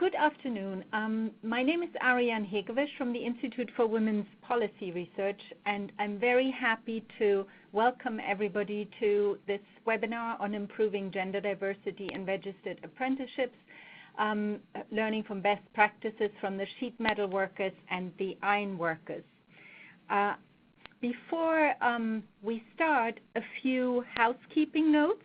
Good afternoon. My name is Ariane Hegewisch from the Institute for Women's Policy Research, and I'm very happy to welcome everybody to this webinar on improving gender diversity in registered apprenticeships, learning from best practices from the sheet metal workers and the ironworkers. Before we start, a few housekeeping notes.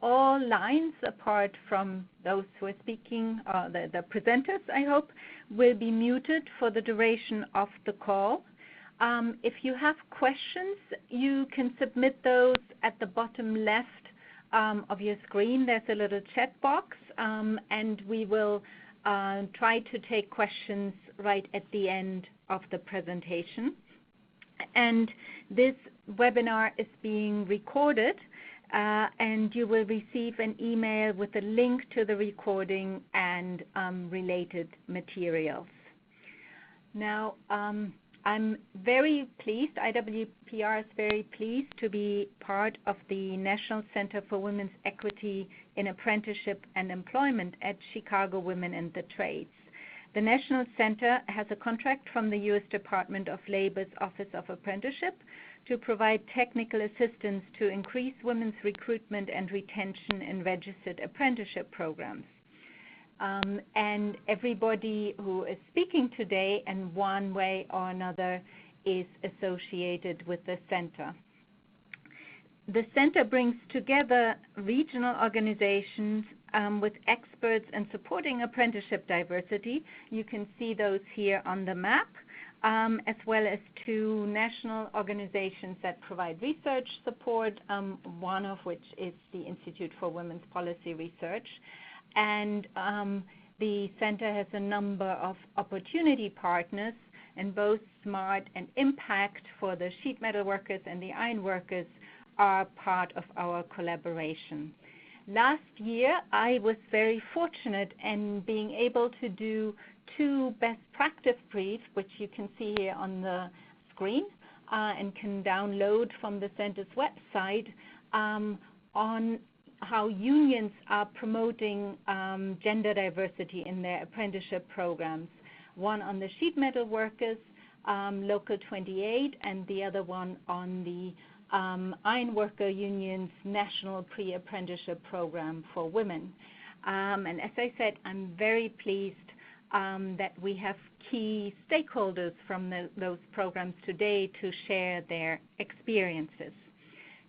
All lines, apart from those who are speaking, the presenters, I hope, will be muted for the duration of the call. If you have questions, you can submit those at the bottom left of your screen. There's a little chat box, and we will try to take questions right at the end of the presentation. And this webinar is being recorded. And you will receive an email with a link to the recording and related materials. Now, I'm very pleased, IWPR is very pleased to be part of the National Center for Women's Equity in Apprenticeship and Employment at Chicago Women in the Trades. The National Center has a contract from the U.S. Department of Labor's Office of Apprenticeship to provide technical assistance to increase women's recruitment and retention in registered apprenticeship programs. And everybody who is speaking today in one way or another is associated with the center. The center brings together regional organizations with experts in supporting apprenticeship diversity. You can see those here on the map. As well as two national organizations that provide research support, one of which is the Institute for Women's Policy Research. And the center has a number of opportunity partners, and both SMART and Impact for the sheet metal workers and the iron workers are part of our collaboration. Last year, I was very fortunate in being able to do two best practice briefs, which you can see here on the screen and can download from the center's website, on how unions are promoting gender diversity in their apprenticeship programs. One on the sheet metal workers, Local 28, and the other one on the Ironworker Union's National Pre-Apprenticeship Program for Women. And as I said, I'm very pleased that we have key stakeholders from those programs today to share their experiences.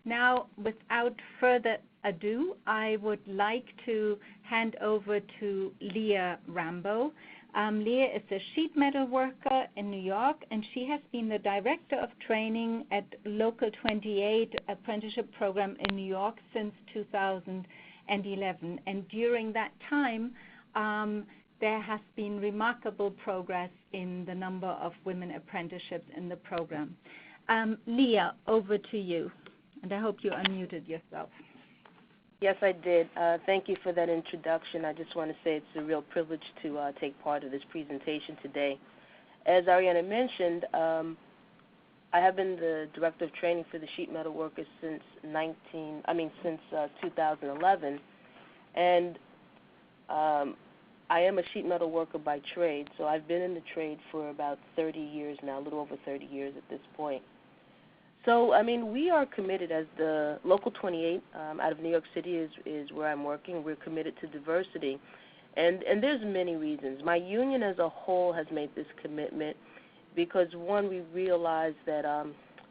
Now, without further ado, I would like to hand over to Leah Rambo. Leah is a sheet metal worker in New York, and she has been the Director of Training at Local 28 Apprenticeship Program in New York since 2011. And during that time, there has been remarkable progress in the number of women apprenticeships in the program. Leah, over to you. And I hope you unmuted yourself. Yes, I did. Thank you for that introduction. I just want to say it's a real privilege to take part of this presentation today. As Ariana mentioned, I have been the Director of Training for the sheet metal workers since 2011, and I am a sheet metal worker by trade, so I've been in the trade for about 30 years now, a little over 30 years at this point. So, I mean, we are committed as the Local 28 out of New York City is where I'm working. We're committed to diversity, and there's many reasons. My union as a whole has made this commitment because, one, we realize that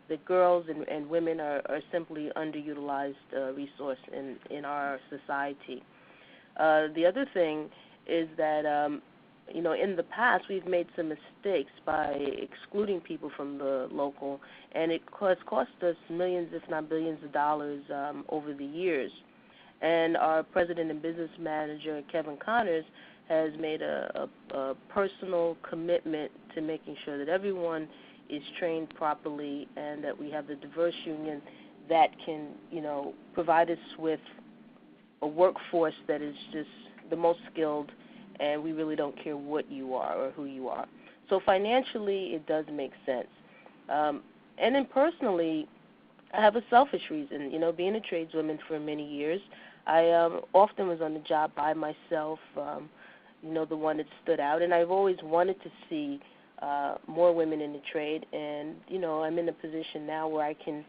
that girls and women are simply underutilized resource in our society. The other thing is that, you know, in the past we've made some mistakes by excluding people from the local, and it has cost us millions, if not billions of dollars over the years. And our president and business manager, Kevin Connors, has made a personal commitment to making sure that everyone is trained properly and that we have the diverse union that can, you know, provide us with a workforce that is just the most skilled, and we really don't care what you are or who you are. So financially, it does make sense. And then personally, I have a selfish reason. You know, being a tradeswoman for many years, I often was on the job by myself, the one that stood out. And I've always wanted to see more women in the trade, and, I'm in a position now where I can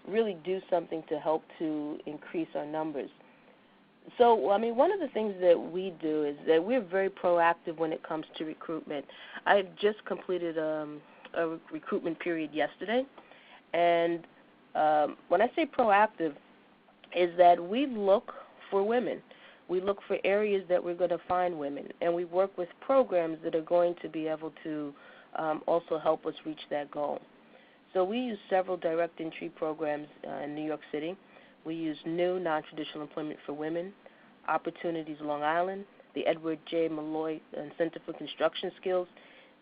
really do something to help to increase our numbers. So, one of the things that we do is that we're very proactive when it comes to recruitment. I just completed a recruitment period yesterday, and when I say proactive, is that we look for women. We look for areas that we're going to find women, and we work with programs that are going to be able to also help us reach that goal. So we use several direct entry programs in New York City. We use New Non-Traditional Employment for Women, Opportunities Long Island, the Edward J. Malloy Center for Construction Skills.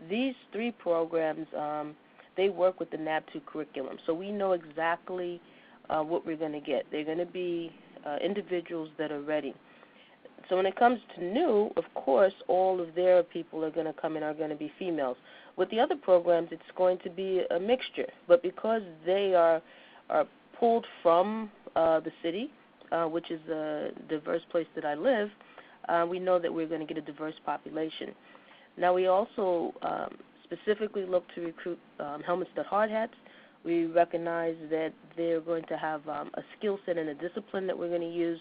These three programs, they work with the NAB2 curriculum. So we know exactly what we're going to get. They're going to be individuals that are ready. So when it comes to New, of course, all of their people are going to come in are going to be females. With the other programs, it's going to be a mixture. But because they are pulled from the city, which is a diverse place that I live, we know that we're going to get a diverse population. Now, we also specifically look to recruit helmets that hard hats. We recognize that they're going to have a skill set and a discipline that we're going to use.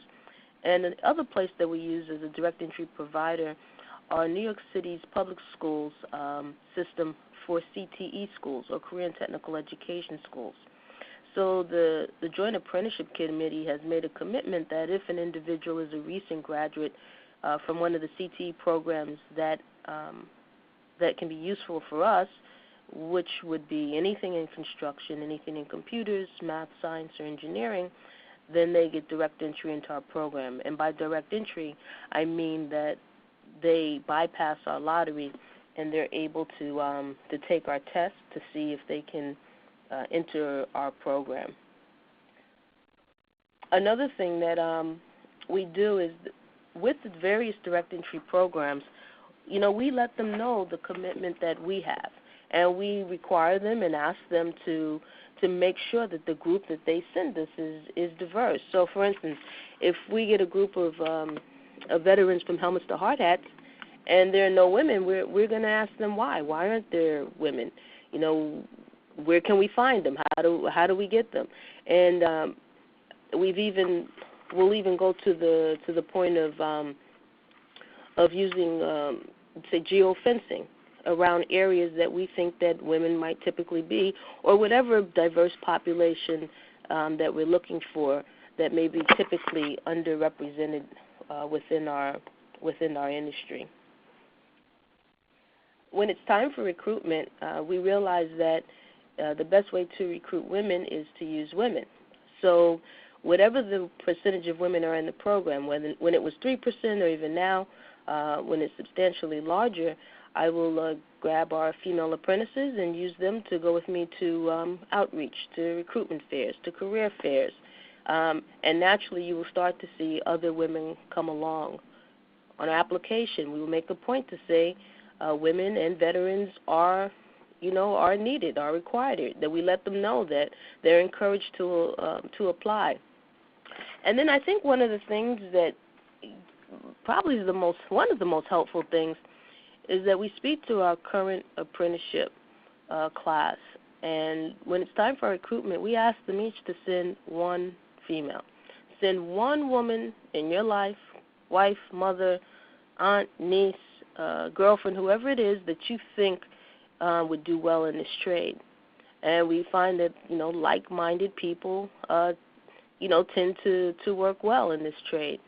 And the other place that we use as a direct entry provider are New York City's public schools system for CTE schools, or Career and Technical Education schools. So the Joint Apprenticeship Committee has made a commitment that if an individual is a recent graduate from one of the CTE programs that can be useful for us, which would be anything in construction, anything in computers, math, science, or engineering, then they get direct entry into our program. And by direct entry, I mean that they bypass our lottery and they're able to take our test to see if they can enter our program. Another thing that we do is with the various direct entry programs, we let them know the commitment that we have, and we require them and ask them to make sure that the group that they send us is diverse. So, for instance, if we get a group of veterans from helmets to hard hats, and there are no women, we're going to ask them why. Why aren't there women? Where can we find them? How do we get them? And we'll even go to the point of using say geofencing around areas that we think that women might typically be, or whatever diverse population that we're looking for that may be typically underrepresented within our industry. When it's time for recruitment, we realize that the best way to recruit women is to use women. So whatever the percentage of women are in the program, when it was 3% or even now, when it's substantially larger, I will grab our female apprentices and use them to go with me to outreach, to recruitment fairs, to career fairs. And naturally, you will start to see other women come along. On our application, we will make a point to say women and veterans are needed, are required, that we let them know that they're encouraged to apply. And then I think one of the things that probably one of the most helpful things is that we speak to our current apprenticeship class, and when it's time for recruitment, we ask them each to send one female. Send one woman in your life, wife, mother, aunt, niece, girlfriend, whoever it is that you think would do well in this trade. And we find that, like-minded people, tend to work well in this trade.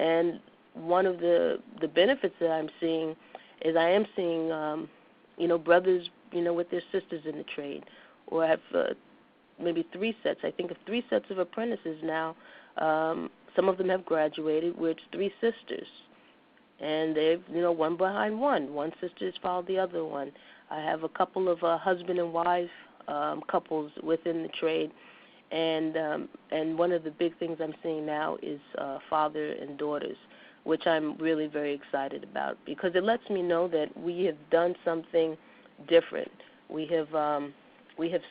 And one of the benefits that I'm seeing is I am seeing, brothers, with their sisters in the trade, or I have maybe 3 sets. I think of 3 sets of apprentices now. Some of them have graduated, where it's 3 sisters. And they've, one behind one. One sister has followed the other one. I have a couple of husband and wife couples within the trade. And one of the big things I'm seeing now is father and daughters, which I'm really very excited about, because it lets me know that we have done something different. We have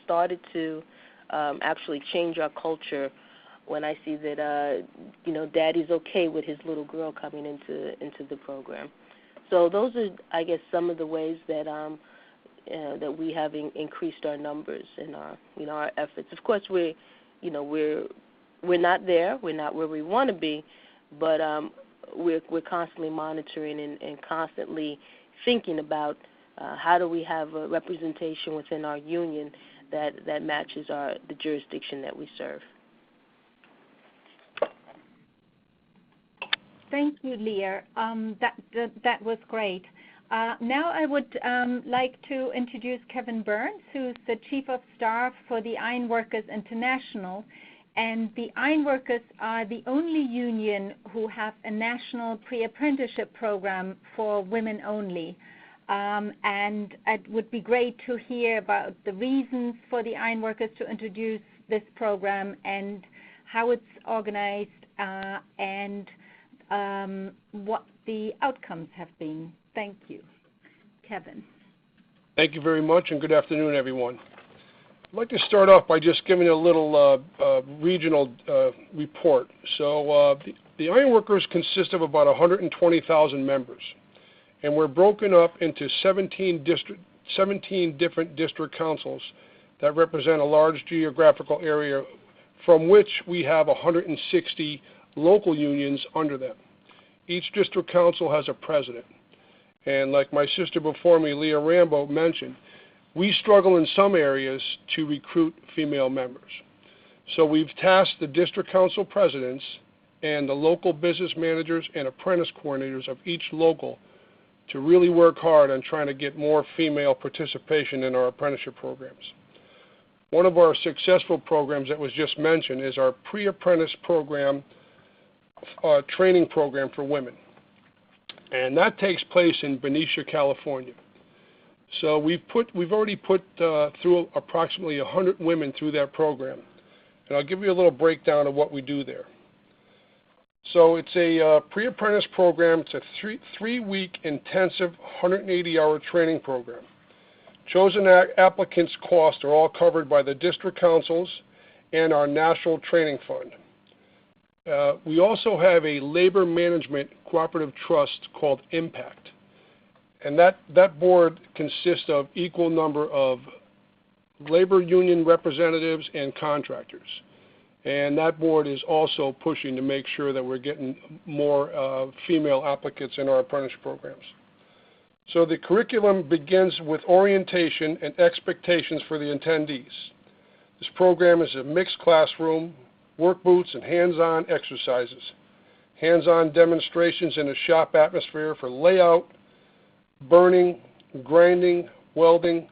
started to actually change our culture when I see that Daddy's okay with his little girl coming into the program. So those are, I guess, some of the ways that that we have increased our numbers and our, our efforts. Of course, we're not there. We're not where we want to be, but we're constantly monitoring and constantly thinking about how do we have a representation within our union that matches the jurisdiction that we serve. Thank you, Leah. That was great. Now I would like to introduce Kevin Burns, who's the Chief of Staff for the Ironworkers International. And the Ironworkers are the only union who have a national pre-apprenticeship program for women only. And it would be great to hear about the reasons for the Ironworkers to introduce this program and how it's organized and what the outcomes have been. Thank you. Kevin. Thank you very much, and good afternoon, everyone. I'd like to start off by just giving a little regional report. So the Ironworkers consist of about 120,000 members, and we're broken up into 17 different district councils that represent a large geographical area, from which we have 160 local unions under them. Each district council has a president. And like my sister before me, Leah Rambo, mentioned, we struggle in some areas to recruit female members. So we've tasked the district council presidents and the local business managers and apprentice coordinators of each local to really work hard on trying to get more female participation in our apprenticeship programs. One of our successful programs that was just mentioned is our pre-apprentice program, training program for women. And that takes place in Benicia, California. So we've already put through approximately 100 women through that program. And I'll give you a little breakdown of what we do there. So it's a pre-apprentice program. It's a three-week intensive 180-hour training program. Chosen applicants' costs are all covered by the district councils and our National Training Fund. We also have a labor management cooperative trust called Impact. And that board consists of equal number of labor union representatives and contractors. And that board is also pushing to make sure that we're getting more female applicants in our apprenticeship programs. So the curriculum begins with orientation and expectations for the attendees. This program is a mixed classroom, work boots, and hands-on exercises. Hands-on demonstrations in a shop atmosphere for layout, burning, grinding, welding,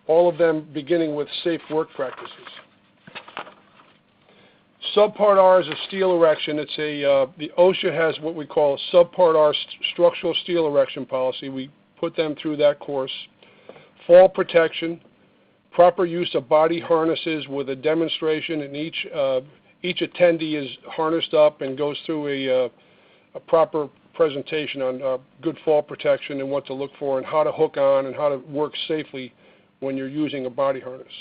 all of them beginning with safe work practices. Subpart R is a steel erection. It's the OSHA has what we call a Subpart R structural steel erection policy. We put them through that course. Fall protection, proper use of body harnesses with a demonstration, and each attendee is harnessed up and goes through a proper presentation on good fall protection and what to look for and how to hook on and how to work safely when you're using a body harness.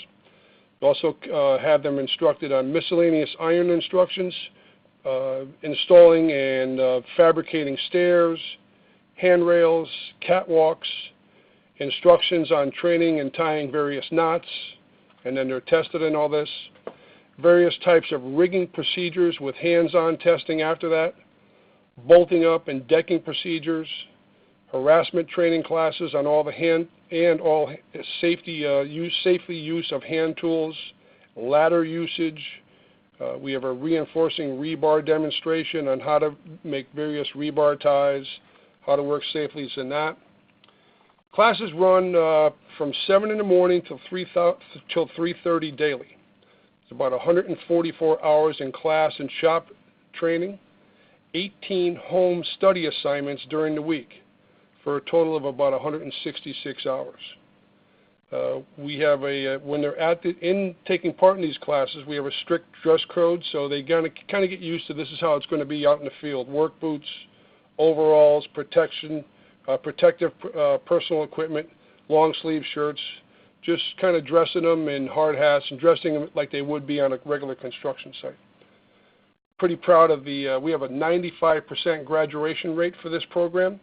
We also have them instructed on miscellaneous iron instructions, installing and fabricating stairs, handrails, catwalks, instructions on training and tying various knots, and then they're tested in all this. Various types of rigging procedures with hands-on testing after that, bolting up and decking procedures, harassment training classes on all the hand and all safety use of hand tools, ladder usage. We have a reinforcing rebar demonstration on how to make various rebar ties, how to work safely in that. Classes run from 7 in the morning till 3:30 daily. It's about 144 hours in class and shop training, 18 home study assignments during the week, for a total of about 166 hours. We have when they're taking part in these classes, we have a strict dress code, so they kind of get used to this is how it's going to be out in the field. Work boots, overalls, protective personal equipment, long sleeve shirts, just kind of dressing them in hard hats and dressing them like they would be on a regular construction site. Pretty proud of we have a 95% graduation rate for this program.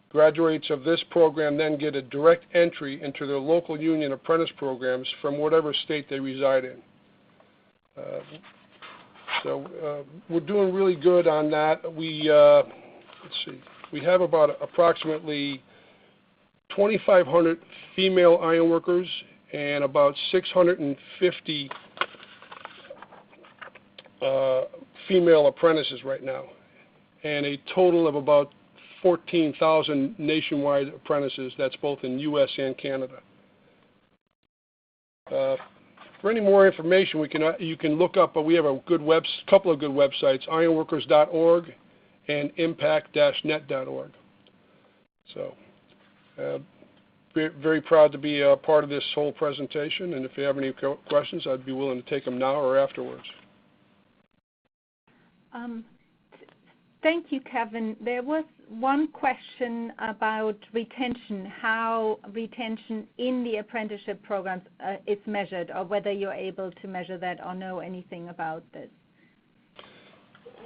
Graduates of this program then get a direct entry into their local union apprentice programs from whatever state they reside in. So we're doing really good on that. Let's see, we have about approximately 2,500 female ironworkers and about 650 female apprentices right now, and a total of about 14,000 nationwide apprentices. That's both in U.S. and Canada. For any more information, you can look up. We have a couple of good websites: ironworkers.org and impact-net.org. So, very proud to be a part of this whole presentation. And if you have any questions, I'd be willing to take them now or afterwards. Thank you, Kevin. There was one question about retention, how retention in the apprenticeship programs is measured, or whether you're able to measure that or know anything about this.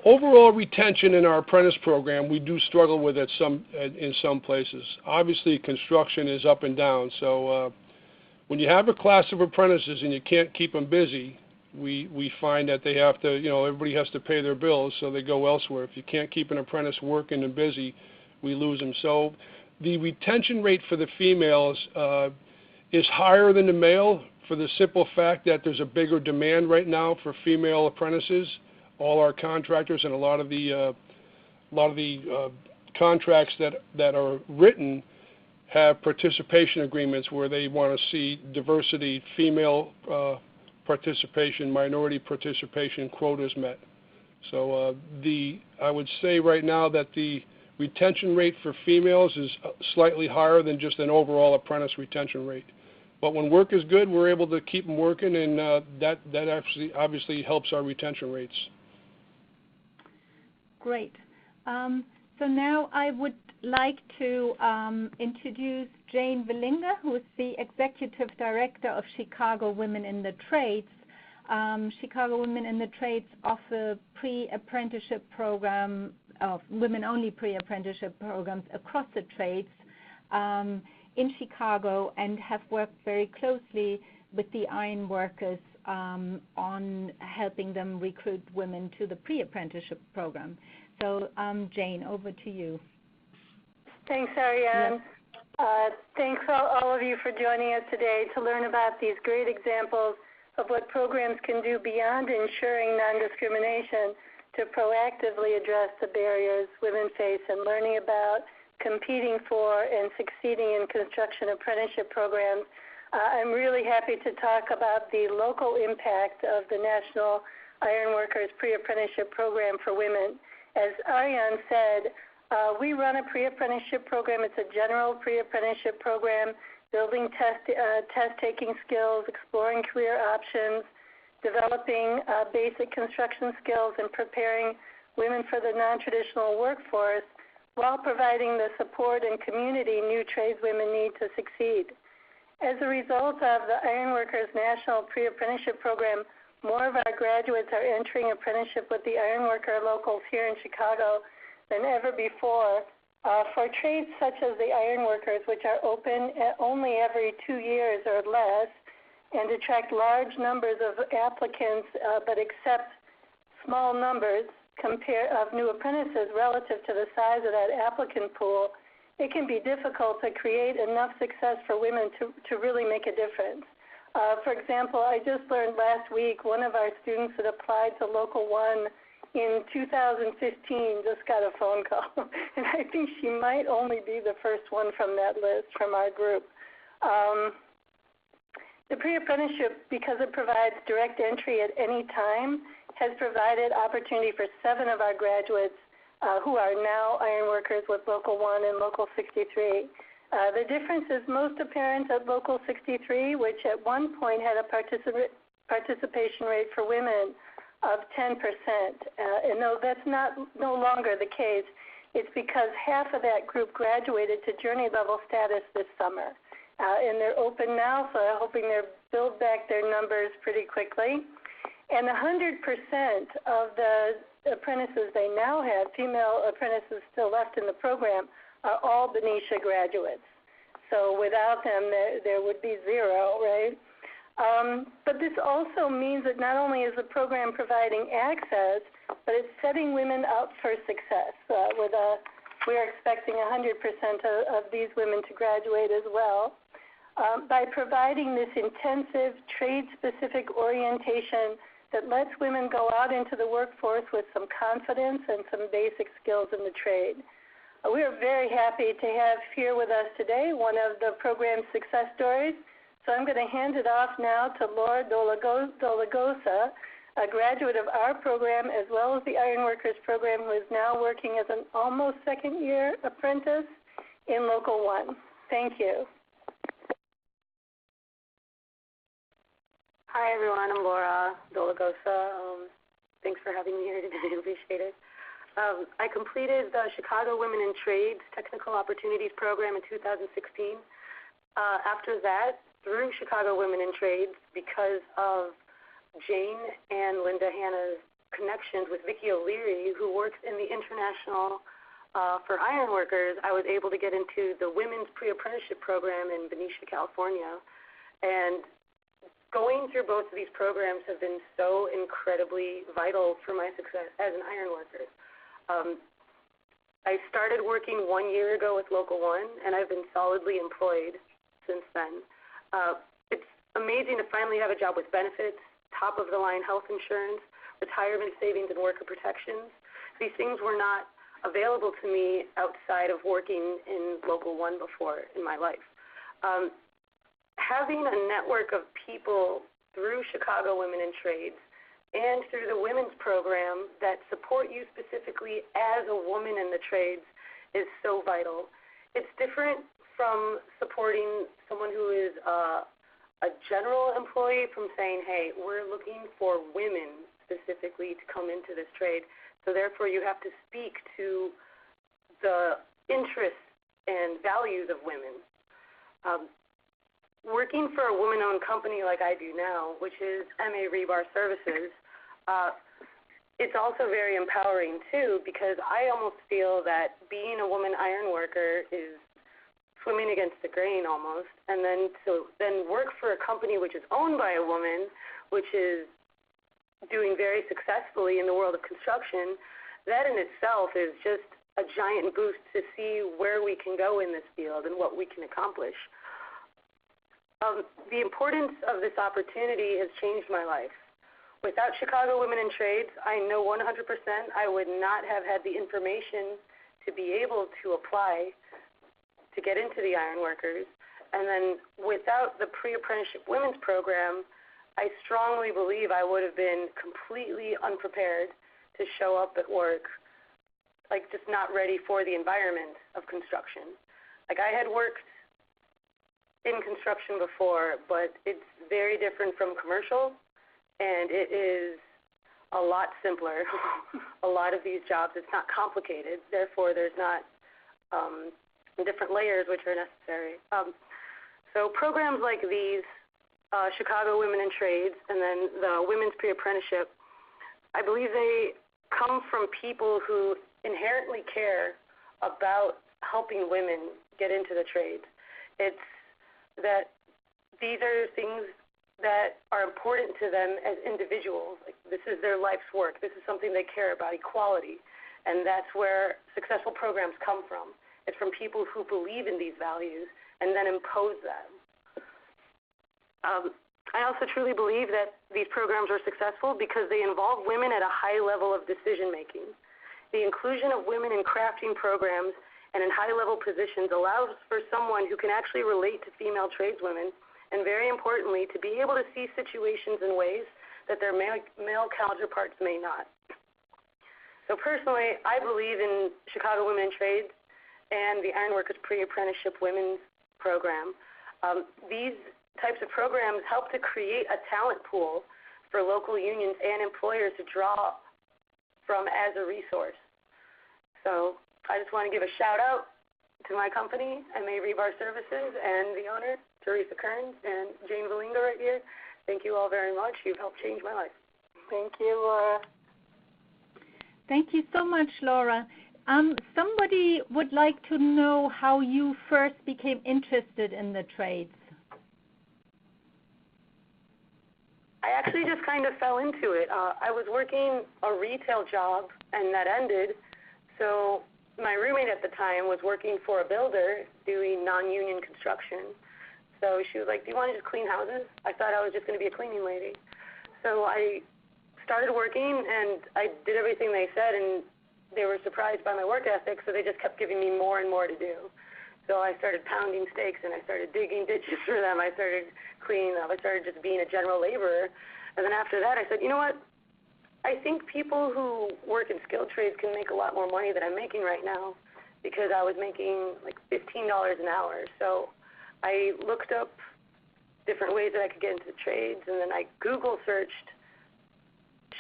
Overall retention in our apprentice program, we do struggle with it in some places. Obviously, construction is up and down. So when you have a class of apprentices and you can't keep them busy, we find that they have to, everybody has to pay their bills, so they go elsewhere. If you can't keep an apprentice working and busy, we lose them. So the retention rate for the females is higher than the male for the simple fact that there's a bigger demand right now for female apprentices. All our contractors and a lot of the contracts that are written have participation agreements where they want to see diversity, female participation, minority participation quotas met. So I would say right now that the retention rate for females is slightly higher than just an overall apprentice retention rate. But when work is good, we're able to keep them working, and that obviously helps our retention rates. Great. So now I would like to introduce Jane Villinger, who is the Executive Director of Chicago Women in the Trades. Chicago Women in the Trades offer pre-apprenticeship program of women-only pre-apprenticeship programs across the trades in Chicago, and have worked very closely with the ironworkers on helping them recruit women to the pre-apprenticeship program. So Jane, over to you. Thanks, Ariane. Yes. Thanks all of you for joining us today to learn about these great examples of what programs can do beyond ensuring non-discrimination to proactively address the barriers women face in learning about, competing for, and succeeding in construction apprenticeship programs. I'm really happy to talk about the local impact of the National Ironworkers Pre-Apprenticeship Program for Women. As Ariane said, we run a pre-apprenticeship program. It's a general pre-apprenticeship program, building test-taking skills, exploring career options, developing basic construction skills, and preparing women for the non-traditional workforce while providing the support and community new tradeswomen need to succeed. As a result of the Ironworkers National Pre-Apprenticeship Program, more of our graduates are entering apprenticeship with the ironworker locals here in Chicago than ever before. For trades such as the ironworkers, which are open only every 2 years or less, and attract large numbers of applicants, but accept small numbers of new apprentices relative to the size of that applicant pool, it can be difficult to create enough success for women to really make a difference. For example, I just learned last week one of our students that applied to Local 1 in 2015 just got a phone call, and I think she might only be the first one from that list from our group. The pre-apprenticeship, because it provides direct entry at any time, has provided opportunity for 7 of our graduates who are now ironworkers with Local 1 and Local 63. The difference is most apparent at Local 63, which at one point had a participation rate for women of 10%. And no, that's no longer the case. It's because half of that group graduated to journey level status this summer. And they're open now, so I'm hoping they'll build back their numbers pretty quickly. And 100% of the apprentices they now have, female apprentices still left in the program, are all Benicia graduates. So without them, there would be zero, right? But this also means that not only is the program providing access, but it's setting women up for success. We're expecting 100% of these women to graduate as well. By providing this intensive trade-specific orientation that lets women go out into the workforce with some confidence and some basic skills in the trade. We are very happy to have here with us today one of the program's success stories. So I'm going to hand it off now to Laura Dolagosa, a graduate of our program as well as the Ironworkers program, who is now working as an almost second-year apprentice in Local 1. Thank you. Hi, everyone. I'm Laura Dolagosa. Thanks for having me here today. I appreciate it. I completed the Chicago Women in Trades Technical Opportunities Program in 2016. After that, through Chicago Women in Trades, because of Jane and Linda Hanna's connections with Vicki O'Leary, who works in the International for Ironworkers, I was able to get into the Women's Pre-Apprenticeship Program in Benicia, California. And going through both of these programs have been so incredibly vital for my success as an ironworker. I started working 1 year ago with Local 1, and I've been solidly employed since then. It's amazing to finally have a job with benefits, top-of-the-line health insurance, retirement savings, and worker protections. These things were not available to me outside of working in Local 1 before in my life. Having a network of people through Chicago Women in Trades and through the women's program that support you specifically as a woman in the trades is so vital. It's different from supporting someone who is a general employee from saying, hey, we're looking for women specifically to come into this trade, so therefore you have to speak to the interests and values of women. Working for a woman-owned company like I do now, which is MA Rebar Services, it's also very empowering too, because I almost feel that being a woman iron worker is swimming against the grain almost, and then work for a company which is owned by a woman, which is doing very successfully in the world of construction. That in itself is just a giant boost to see where we can go in this field and what we can accomplish. The importance of this opportunity has changed my life. Without Chicago Women in Trades, I know 100% I would not have had the information to be able to apply to get into the Ironworkers. And then without the pre-apprenticeship women's program, I strongly believe I would have been completely unprepared to show up at work, like just not ready for the environment of construction. Like I had worked in construction before, but it's very different from commercial, and it is a lot simpler. A lot of these jobs, it's not complicated, therefore there's not different layers which are necessary. So programs like these, Chicago Women in Trades, and then the Women's Pre-Apprenticeship, I believe they come from people who inherently care about helping women get into the trades. It's that these are things that are important to them as individuals. Like, this is their life's work. This is something they care about, equality. And that's where successful programs come from. It's from people who believe in these values and then impose them. I also truly believe that these programs are successful because they involve women at a high level of decision making. The inclusion of women in crafting programs and in high-level positions allows for someone who can actually relate to female tradeswomen, and very importantly, to be able to see situations in ways that their male counterparts may not. So personally, I believe in Chicago Women in Trades and the Ironworkers Pre-Apprenticeship Women's Program. These types of programs help to create a talent pool for local unions and employers to draw from as a resource. So I just want to give a shout out to my company, MA Rebar Services, and the owner, Teresa Kearns, and Jane Valinga right here. Thank you all very much. You've helped change my life. Thank you, Laura. Thank you so much, Laura. Somebody would like to know how you first became interested in the trades. I actually just kind of fell into it. I was working a retail job, and that ended. So my roommate at the time was working for a builder doing non-union construction. So she was like, do you want to just clean houses? I thought I was just going to be a cleaning lady. So I started working, and I did everything they said, and they were surprised by my work ethic, so they just kept giving me more and more to do. So I started pounding steaks, and I started digging ditches for them. I started cleaning up. I started just being a general laborer. And then after that, I said, you know what? I think people who work in skilled trades can make a lot more money than I'm making right now, because I was making like $15 an hour. So I looked up different ways that I could get into the trades, and then I Google searched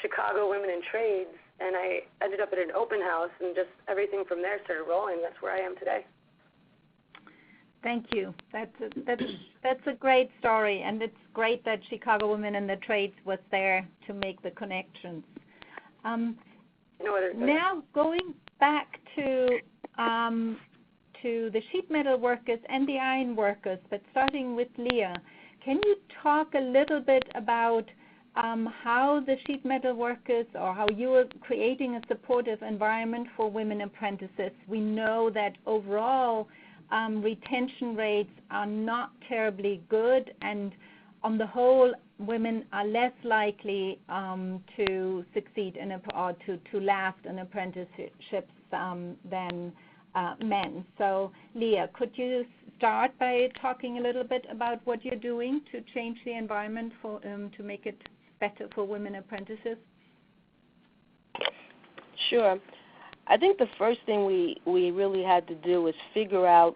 Chicago women in trades, and I ended up at an open house, and just everything from there started rolling. That's where I am today. Thank you. That's a great story, and it's great that Chicago Women in the Trades was there to make the connections. Now going back to the sheet metal workers and the iron workers, but starting with Leah, can you talk a little bit about how the sheet metal workers, or how you are creating a supportive environment for women apprentices? We know that overall retention rates are not terribly good, and on the whole, women are less likely to succeed in or to last in apprenticeships than men. So, Leah, could you start by talking a little bit about what you're doing to change the environment for to make it better for women apprentices? Sure. I think the first thing we really had to do was figure out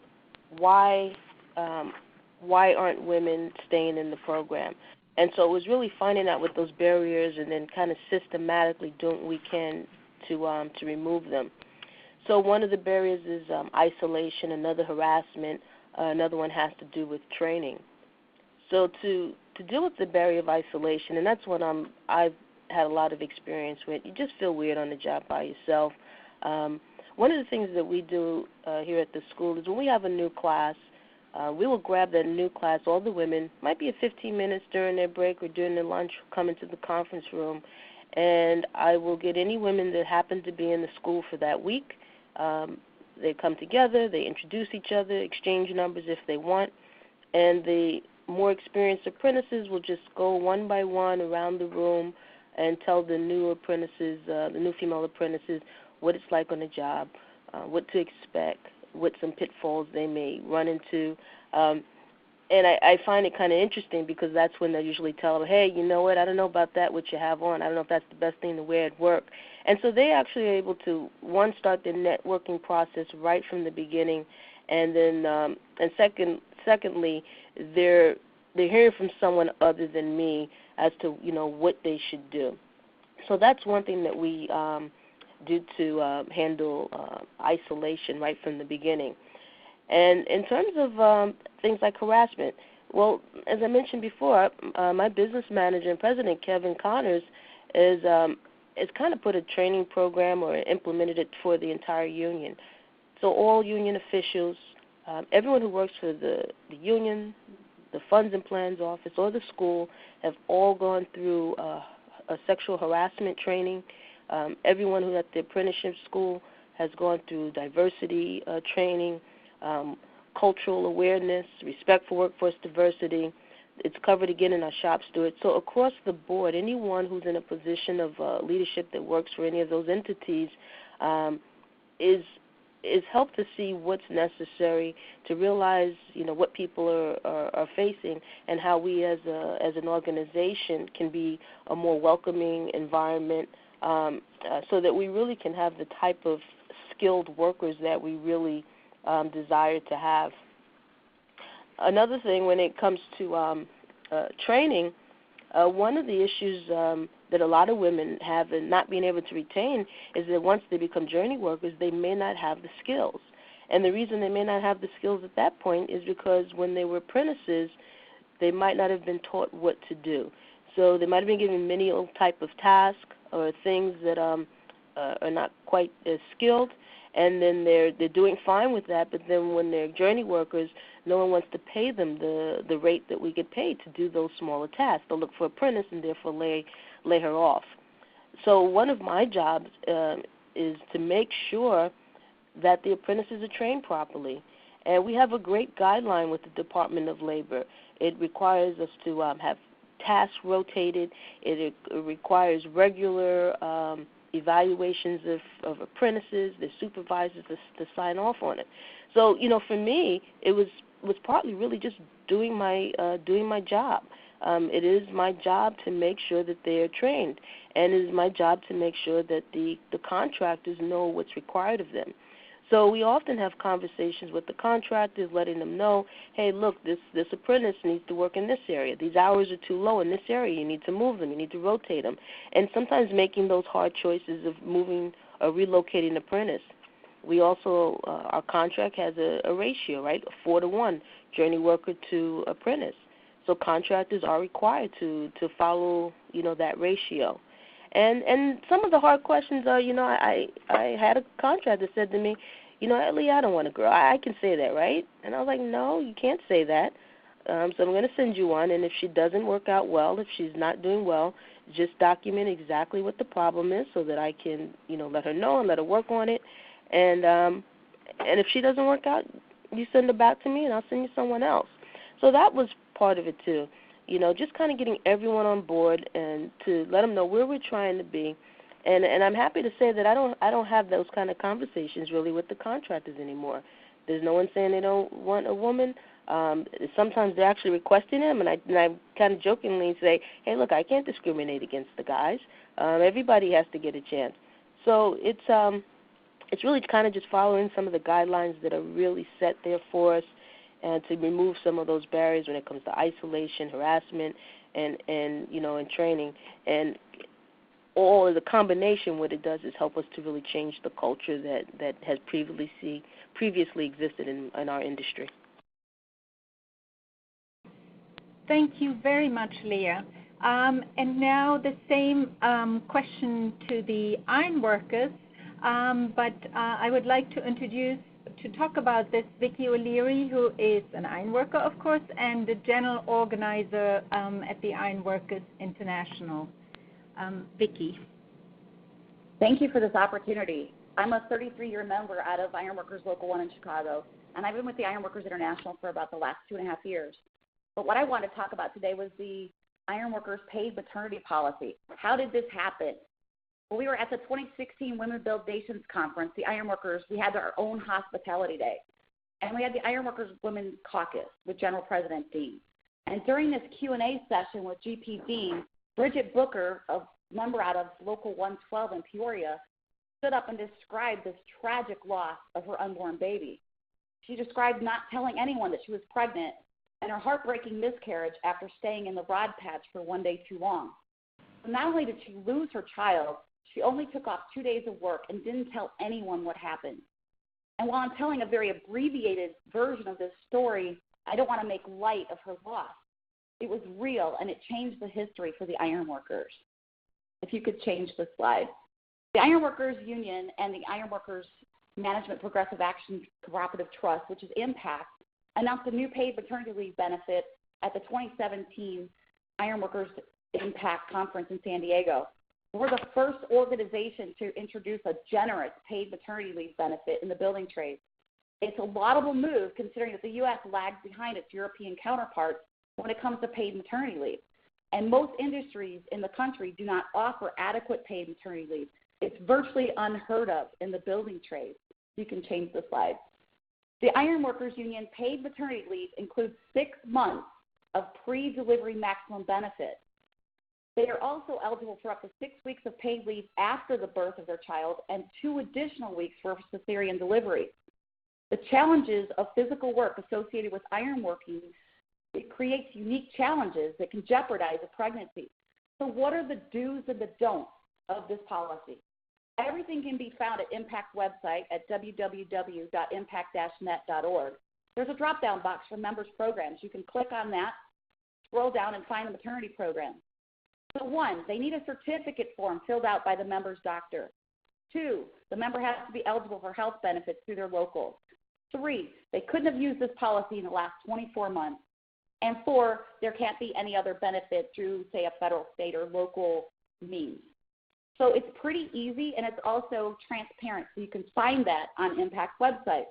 why aren't women staying in the program. And so it was really finding out what those barriers and then kind of systematically doing what we can to remove them. So one of the barriers is isolation, another harassment, another one has to do with training. So to deal with the barrier of isolation, and that's what I've had a lot of experience with, you just feel weird on the job by yourself. One of the things that we do here at the school is when we have a new class, we will grab that new class, all the women, might be 15 minutes during their break or during their lunch, come into the conference room, and I will get any women that happen to be in the school for that week. They come together, they introduce each other, exchange numbers if they want, and the more experienced apprentices will just go one by one around the room and tell the new apprentices, the new female apprentices, what it's like on the job, what to expect, what some pitfalls they may run into. And I find it kind of interesting because that's when they usually tell them, hey, you know what, I don't know about that, what you have on. I don't know if that's the best thing to wear at work. And so they actually are able to, one, start their networking process right from the beginning, and then, and secondly, they're hearing from someone other than me as to, you know, what they should do. So that's one thing that we do to handle isolation right from the beginning. And in terms of things like harassment, well, as I mentioned before, my business manager and president, Kevin Connors, is kind of put a training program or implemented it for the entire union. So all union officials, everyone who works for the union, the Funds and Plans Office, or the school have all gone through a sexual harassment training. Everyone who's at the apprenticeship school has gone through diversity training, cultural awareness, respect for workforce diversity. It's covered again in our shop steward. So across the board, anyone who's in a position of leadership that works for any of those entities is helped to see what's necessary to realize, you know, what people are facing and how we as an organization can be a more welcoming environment so that we really can have the type of skilled workers that we really desire to have. Another thing when it comes to training, one of the issues that a lot of women have in not being able to retain is that once they become journey workers, they may not have the skills. And the reason they may not have the skills at that point is because when they were apprentices, they might not have been taught what to do. So they might have been given menial type of tasks or things that are not quite as skilled, and then they're doing fine with that. But then when they're journey workers, no one wants to pay them the rate that we get paid to do those smaller tasks. They'll look for apprentice and therefore lay her off. So one of my jobs is to make sure that the apprentices are trained properly. And we have a great guideline with the Department of Labor. It requires us to have tasks rotated. It requires regular evaluations of apprentices, the supervisors to sign off on it. So, for me, it was partly really just doing my job. It is my job to make sure that they are trained, and it is my job to make sure that the contractors know what's required of them. So we often have conversations with the contractors, letting them know, hey, look, this apprentice needs to work in this area. These hours are too low in this area. You need to move them. You need to rotate them. And sometimes making those hard choices of moving or relocating an apprentice. We also, our contract has a ratio, right, 4-to-1, journey worker to apprentice. So contractors are required to follow, that ratio. And some of the hard questions are, I had a contractor said to me, Ellie, I don't want a girl. I can say that, right? And I was like, no, you can't say that. So I'm going to send you one, and if she doesn't work out well, if she's not doing well, just document exactly what the problem is so that I can, let her know and let her work on it. And if she doesn't work out, you send her back to me, and I'll send you someone else. So that was part of it, too. Just kind of getting everyone on board and to let them know where we're trying to be. And I'm happy to say that I don't have those kind of conversations really with the contractors anymore. There's no one saying they don't want a woman. Sometimes they're actually requesting them, and I kind of jokingly say, hey, look, I can't discriminate against the guys. Everybody has to get a chance. So it's really kind of just following some of the guidelines that are really set there for us, and to remove some of those barriers when it comes to isolation, harassment, and training. And all of the combination, what it does is help us to really change the culture that has previously existed in our industry. Thank you very much, Leah. And now the same question to the ironworkers, but I would like to introduce, to talk about this, Vicki O'Leary, who is an ironworker, of course, and the general organizer at the Ironworkers International. Vicki. Thank you for this opportunity. I'm a 33-year member out of Ironworkers Local 1 in Chicago, and I've been with the Ironworkers International for about the last 2.5 years. But what I want to talk about today was the Ironworkers paid maternity policy. How did this happen? Well, we were at the 2016 Women Build Nations Conference, the Ironworkers. We had our own hospitality day, and we had the Ironworkers Women Caucus with General President Dean. And during this Q&A session with GP Dean, Bridget Booker, a member out of Local 112 in Peoria, stood up and described this tragic loss of her unborn baby. She described not telling anyone that she was pregnant and her heartbreaking miscarriage after staying in the rod patch for one day too long. So not only did she lose her child, she only took off 2 days of work and didn't tell anyone what happened. And while I'm telling a very abbreviated version of this story, I don't want to make light of her loss. It was real, and it changed the history for the ironworkers. If you could change the slide. The Ironworkers Union and the Ironworkers Management Progressive Action Cooperative Trust, which is IMPACT, announced a new paid maternity leave benefit at the 2017 Ironworkers IMPACT Conference in San Diego. We're the first organization to introduce a generous paid maternity leave benefit in the building trades. It's a laudable move considering that the U.S. lags behind its European counterparts when it comes to paid maternity leave. And most industries in the country do not offer adequate paid maternity leave. It's virtually unheard of in the building trades. You can change the slide. The Ironworkers Union paid maternity leave includes 6 months of pre-delivery maximum benefit. They are also eligible for up to 6 weeks of paid leave after the birth of their child and 2 additional weeks for cesarean delivery. The challenges of physical work associated with ironworking, it creates unique challenges that can jeopardize a pregnancy. So what are the do's and the don'ts of this policy? Everything can be found at IMPACT website at www.impact-net.org. There's a drop-down box for members' programs. You can click on that, scroll down, and find the maternity program. So 1, they need a certificate form filled out by the member's doctor. 2, the member has to be eligible for health benefits through their local. 3, they couldn't have used this policy in the last 24 months. And 4, there can't be any other benefit through, say, a federal, state, or local means. So it's pretty easy, and it's also transparent, so you can find that on Impact's website.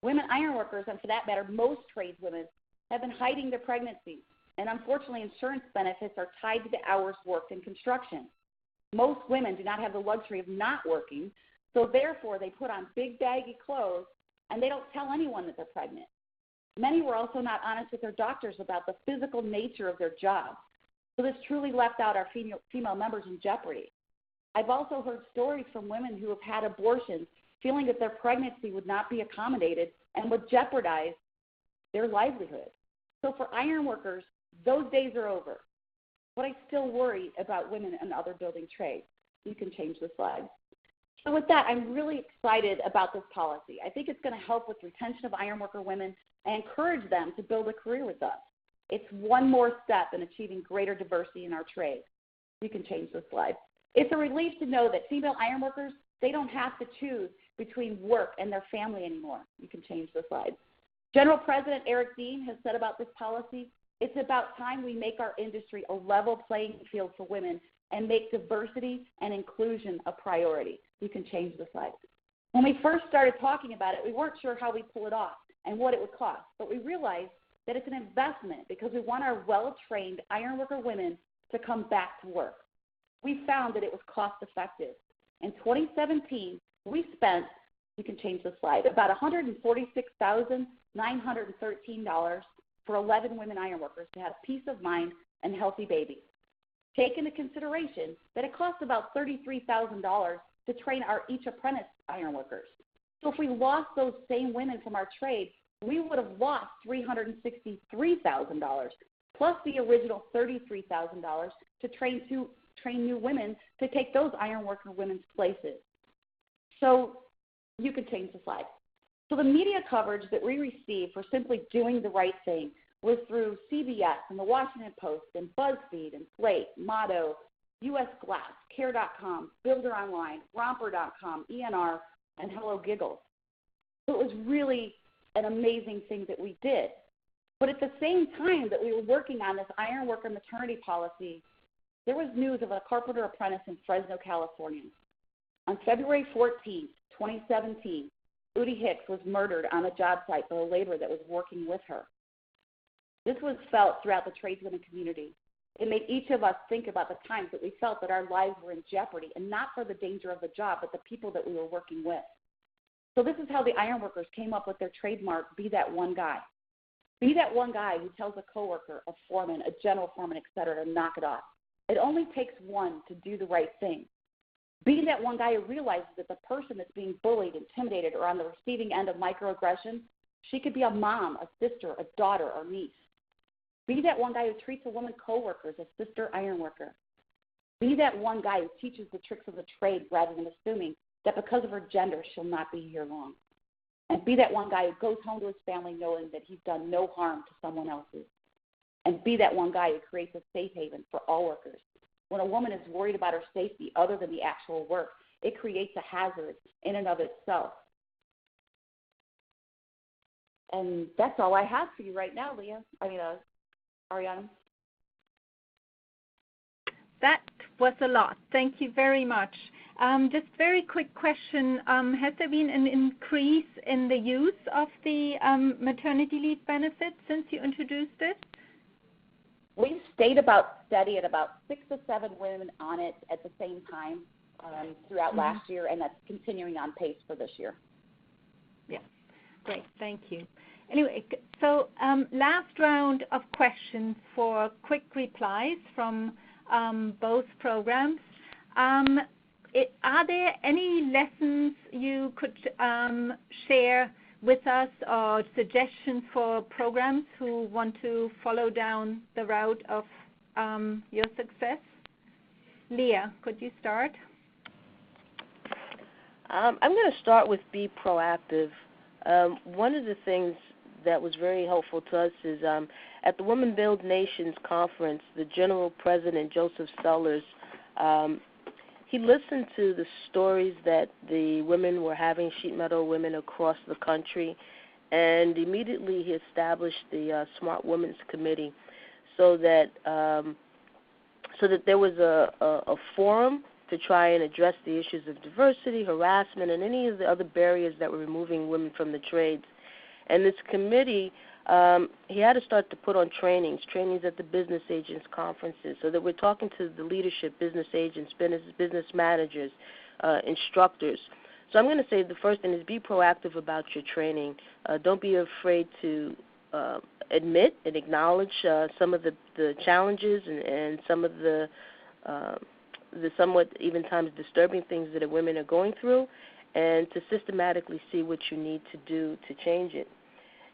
Women ironworkers, and for that matter, most tradeswomen, have been hiding their pregnancies, and unfortunately, insurance benefits are tied to the hours worked in construction. Most women do not have the luxury of not working, so therefore they put on big baggy clothes, and they don't tell anyone that they're pregnant. Many were also not honest with their doctors about the physical nature of their job. So this truly left out our female members in jeopardy. I've also heard stories from women who have had abortions feeling that their pregnancy would not be accommodated and would jeopardize their livelihood. So for ironworkers, those days are over. But I still worry about women and other building trades. You can change the slide. So with that, I'm really excited about this policy. I think it's going to help with retention of ironworker women and encourage them to build a career with us. It's one more step in achieving greater diversity in our trade. You can change the slide. It's a relief to know that female ironworkers, they don't have to choose between work and their family anymore. You can change the slide. General President Eric Dean has said about this policy, it's about time we make our industry a level playing field for women and make diversity and inclusion a priority. You can change the slide. When we first started talking about it, we weren't sure how we'd pull it off and what it would cost, but we realized that it's an investment because we want our well-trained ironworker women to come back to work. We found that it was cost-effective. In 2017, we spent, you can change the slide, about $146,913 for 11 women ironworkers to have peace of mind and healthy babies. Take into consideration that it costs about $33,000 to train each apprentice ironworkers. So if we lost those same women from our trade, we would have lost $363,000 plus the original $33,000 to train new women to take those ironworker women's places. So you can change the slide. So the media coverage that we received for simply doing the right thing was through CBS and the Washington Post and BuzzFeed and Slate, Motto, US Glass, Care.com, Builder Online, Romper.com, ENR, and Hello Giggles. So it was really an amazing thing that we did. But at the same time that we were working on this ironworker maternity policy, there was news of a carpenter apprentice in Fresno, California. On February 14, 2017, Udi Hicks was murdered on a job site by a laborer that was working with her. This was felt throughout the tradeswomen community. It made each of us think about the times that we felt that our lives were in jeopardy, and not for the danger of the job, but the people that we were working with. So this is how the ironworkers came up with their trademark, Be That One Guy. Be that one guy who tells a coworker, a foreman, a general foreman, etc., to knock it off. It only takes one to do the right thing. Be that one guy who realizes that the person that's being bullied, intimidated, or on the receiving end of microaggression, she could be a mom, a sister, a daughter, or niece. Be that one guy who treats a woman coworker as a sister ironworker. Be that one guy who teaches the tricks of the trade rather than assuming that because of her gender she'll not be here long. And be that one guy who goes home to his family knowing that he's done no harm to someone else's. And be that one guy who creates a safe haven for all workers. When a woman is worried about her safety other than the actual work, it creates a hazard in and of itself. And that's all I have for you right now, Ariana. That was a lot. Thank you very much. Just very quick question. Has there been an increase in the use of the maternity leave benefits since you introduced it? We've stayed about steady at about 6 to 7 women on it at the same time throughout last year, and that's continuing on pace for this year. Yeah, great. Thank you. Anyway, so last round of questions for quick replies from both programs. Are there any lessons you could share with us or suggestions for programs who want to follow down the route of your success? Leah, could you start? I'm going to start with be proactive. One of the things that was very helpful to us is at the Women Build Nations conference, the General President, Joseph Sellers, he listened to the stories that the women were having, sheet metal women across the country, and immediately he established the Smart Women's Committee so that there was a forum to try and address the issues of diversity, harassment, and any of the other barriers that were removing women from the trades. And this committee, he had to start to put on trainings at the business agents conferences, so that we're talking to the leadership, business agents, business managers, instructors. So I'm going to say the first thing is be proactive about your training. Don't be afraid to admit and acknowledge some of the challenges and some of the somewhat even times disturbing things that women are going through, and to systematically see what you need to do to change it.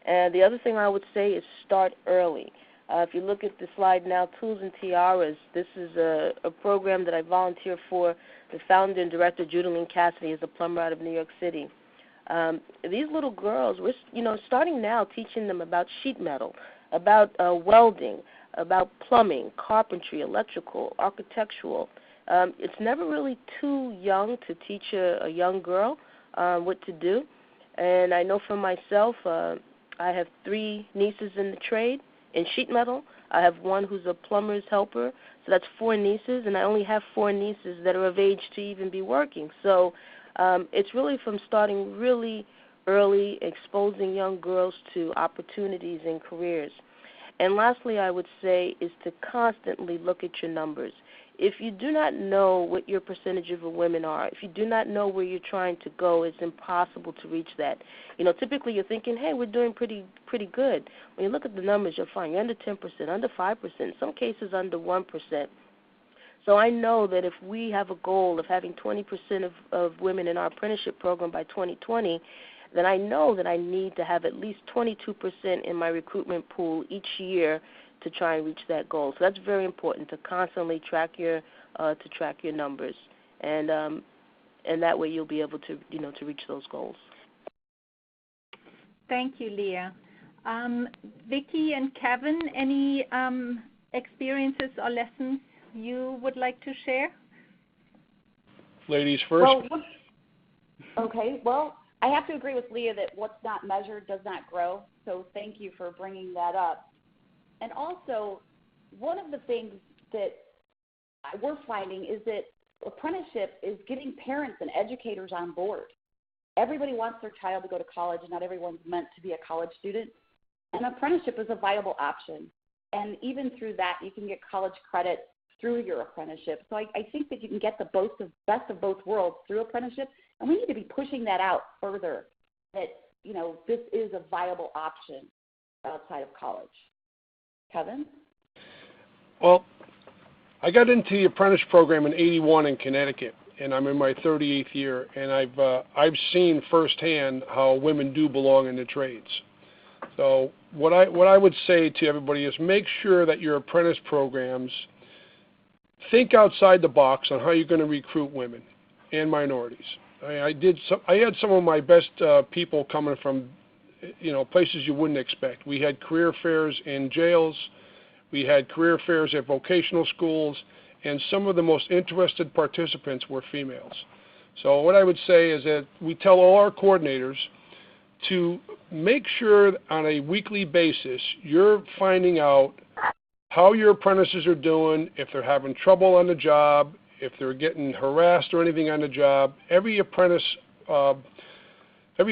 And the other thing I would say is start early. If you look at the slide now, Tools and Tiaras, this is a program that I volunteer for. The founder and director, Judalyn Cassidy, is a plumber out of New York City. These little girls, we're starting now teaching them about sheet metal, about welding, about plumbing, carpentry, electrical, architectural. It's never really too young to teach a young girl what to do. And I know for myself, I have 3 nieces in the trade in sheet metal. I have one who's a plumber's helper, so that's 4 nieces, and I only have 4 nieces that are of age to even be working. So it's really from starting really early, exposing young girls to opportunities and careers. And lastly, I would say is to constantly look at your numbers. If you do not know what your percentage of women are, if you do not know where you're trying to go, it's impossible to reach that. Typically you're thinking, hey, we're doing pretty good. When you look at the numbers, you'll find you're under 10%, under 5%, in some cases under 1%. So I know that if we have a goal of having 20% of women in our apprenticeship program by 2020, then I know that I need to have at least 22% in my recruitment pool each year to try and reach that goal. So that's very important, to constantly track your numbers, and that way you'll be able to to reach those goals. Thank you, Leah. Vicki and Kevin, any experiences or lessons you would like to share? Ladies first. Well, I have to agree with Leah that what's not measured does not grow. So thank you for bringing that up. And also, one of the things that we're finding is that apprenticeship is getting parents and educators on board. Everybody wants their child to go to college, and not everyone's meant to be a college student. And apprenticeship is a viable option. And even through that, you can get college credit through your apprenticeship. So I think that you can get the best of both worlds through apprenticeship, and we need to be pushing that out further, that, this is a viable option outside of college. Kevin? Well, I got into the apprentice program in '81 in Connecticut, and I'm in my 38th year, and I've seen firsthand how women do belong in the trades. So what I would say to everybody is make sure that your apprentice programs think outside the box on how you're going to recruit women and minorities. I had some of my best people coming from places you wouldn't expect. We had career fairs in jails, we had career fairs at vocational schools, and some of the most interested participants were females. So what I would say is that we tell all our coordinators to make sure on a weekly basis you're finding out how your apprentices are doing, if they're having trouble on the job, if they're getting harassed or anything on the job. Every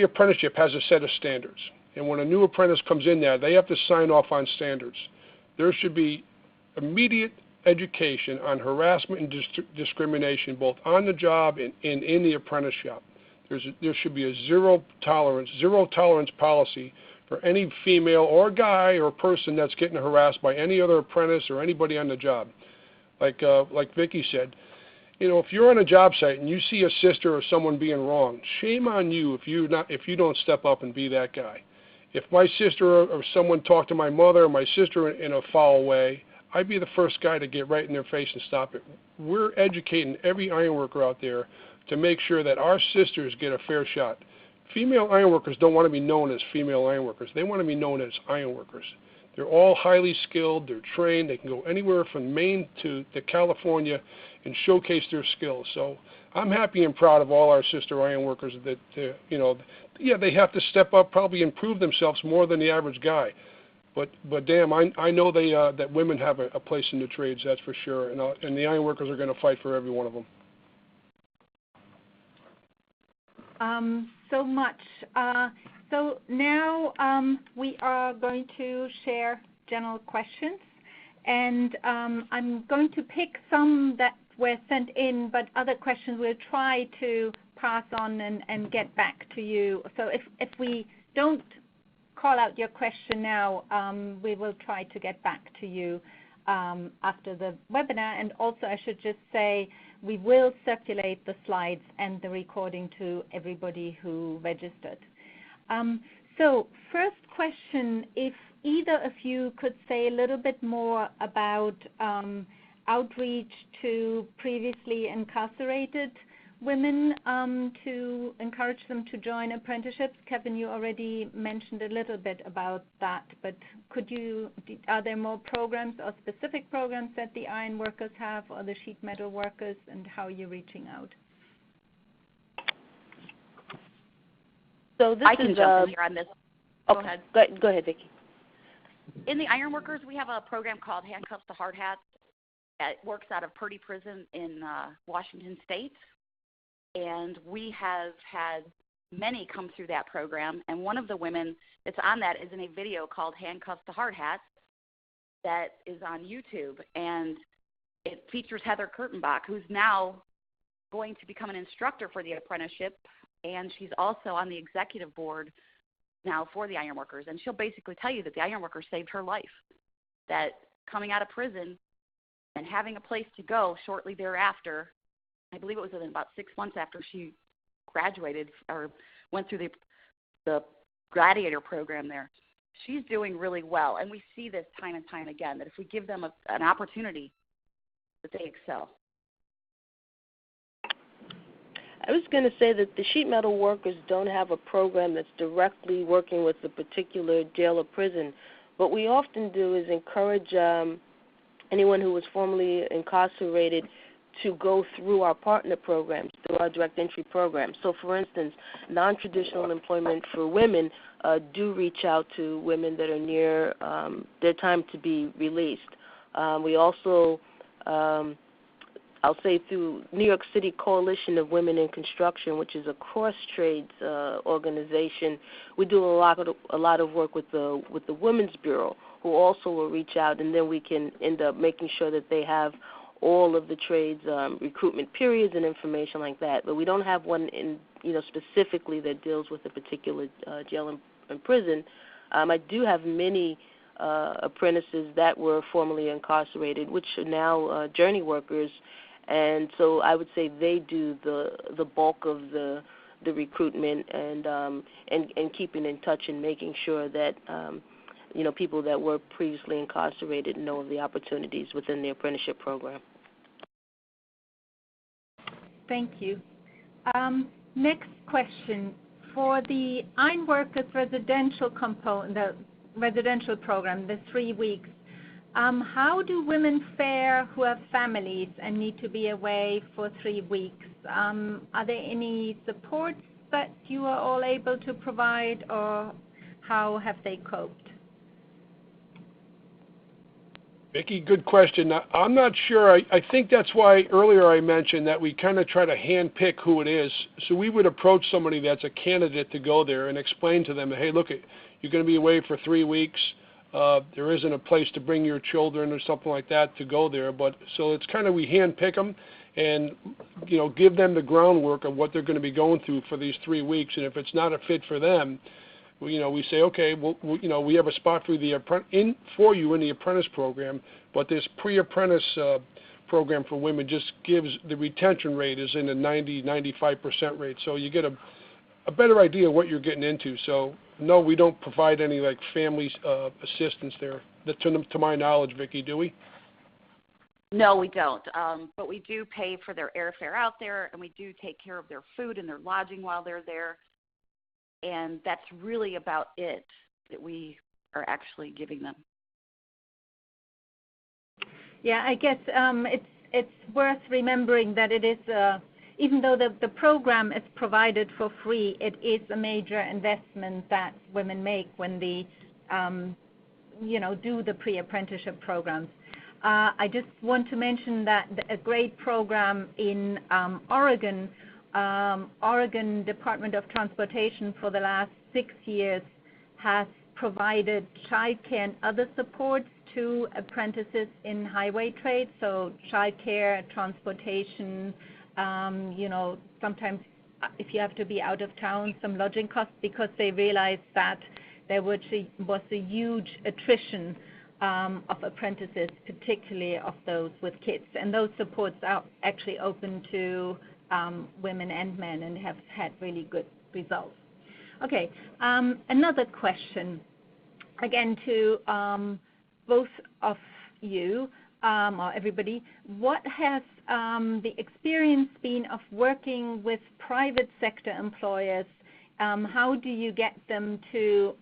apprenticeship has a set of standards. And when a new apprentice comes in there, they have to sign off on standards. There should be immediate education on harassment and discrimination, both on the job and in the apprentice shop. There should be a zero tolerance policy for any female or guy or person that's getting harassed by any other apprentice or anybody on the job. Like Vicki said, if you're on a job site and you see a sister or someone being wronged, shame on you if you don't step up and be that guy. If my sister or someone talked to my mother or my sister in a foul way, I'd be the first guy to get right in their face and stop it. We're educating every ironworker out there to make sure that our sisters get a fair shot. Female ironworkers don't want to be known as female ironworkers. They want to be known as ironworkers. They're all highly skilled. They're trained. They can go anywhere from Maine to California and showcase their skills. So I'm happy and proud of all our sister ironworkers that, they have to step up, probably improve themselves more than the average guy. But damn, I know that women have a place in the trades, that's for sure. And the ironworkers are going to fight for every one of them. So much. So now we are going to share general questions, and I'm going to pick some that were sent in, but other questions we'll try to pass on and get back to you. So if we don't call out your question now, we will try to get back to you after the webinar. And also I should just say we will circulate the slides and the recording to everybody who registered. So first question, if either of you could say a little bit more about outreach to previously incarcerated women to encourage them to join apprenticeships. Kevin, you already mentioned a little bit about that, but are there more programs or specific programs that the ironworkers have or the sheet metal workers, and how are you reaching out? So this I can jump in here on this. Go ahead. Go ahead, Vicki. In the ironworkers, we have a program called Handcuffs to Hard Hats. It works out of Purdy Prison in Washington State. And we have had many come through that program. And one of the women that's on that is in a video called Handcuffs to Hard Hats that is on YouTube. And it features Heather Kurtenbach, who's now going to become an instructor for the apprenticeship. And she's also on the executive board now for the ironworkers. And she'll basically tell you that the ironworkers saved her life, that coming out of prison and having a place to go shortly thereafter, I believe it was within about 6 months after she graduated or went through the gladiator program there, she's doing really well. And we see this time and time again, that if we give them an opportunity, that they excel. I was going to say that the sheet metal workers don't have a program that's directly working with a particular jail or prison. What we often do is encourage anyone who was formerly incarcerated to go through our partner programs, through our direct entry programs. So, for instance, non-traditional employment for women do reach out to women that are near their time to be released. We also, I'll say through New York City Coalition of Women in Construction, which is a cross-trades organization, we do a lot of work with the Women's Bureau, who also will reach out, and then we can end up making sure that they have all of the trades recruitment periods and information like that. But we don't have one in specifically that deals with a particular jail and prison. I do have many apprentices that were formerly incarcerated, which are now journey workers, and so I would say they do the bulk of the recruitment and keeping in touch and making sure that people that were previously incarcerated know of the opportunities within the apprenticeship program. Thank you. Next question. For the ironworkers residential component, the residential program, the 3 weeks, how do women fare who have families and need to be away for 3 weeks? Are there any supports that you are all able to provide, or how have they coped? Vicki, good question. I'm not sure. I think that's why earlier I mentioned that we kind of try to handpick who it is. So we would approach somebody that's a candidate to go there and explain to them, hey, look, you're going to be away for 3 weeks. There isn't a place to bring your children or something like that to go there. But so it's kind of we handpick them and give them the groundwork of what they're going to be going through for these 3 weeks. And if it's not a fit for them, we say, okay, we have a spot for you in the apprentice program, but this pre-apprentice program for women just gives the retention rate is in the 90-95% rate, so you get a better idea of what you're getting into. So no, we don't provide any family assistance there, to my knowledge. Vicki, do we? No, we don't. But we do pay for their airfare out there, and we do take care of their food and their lodging while they're there. And that's really about it that we are actually giving them. Yeah, I guess it's worth remembering that it is, even though the program is provided for free, it is a major investment that women make when they, do the pre-apprenticeship programs. I just want to mention that a great program in Oregon, Oregon Department of Transportation for the last 6 years has provided childcare and other supports to apprentices in highway trades, so childcare, transportation, sometimes if you have to be out of town, some lodging costs, because they realized that there was a huge attrition of apprentices, particularly of those with kids. And those supports are actually open to women and men and have had really good results. Okay, another question, again to both of you, or everybody. What has the experience been of working with private sector employers? How do you get them to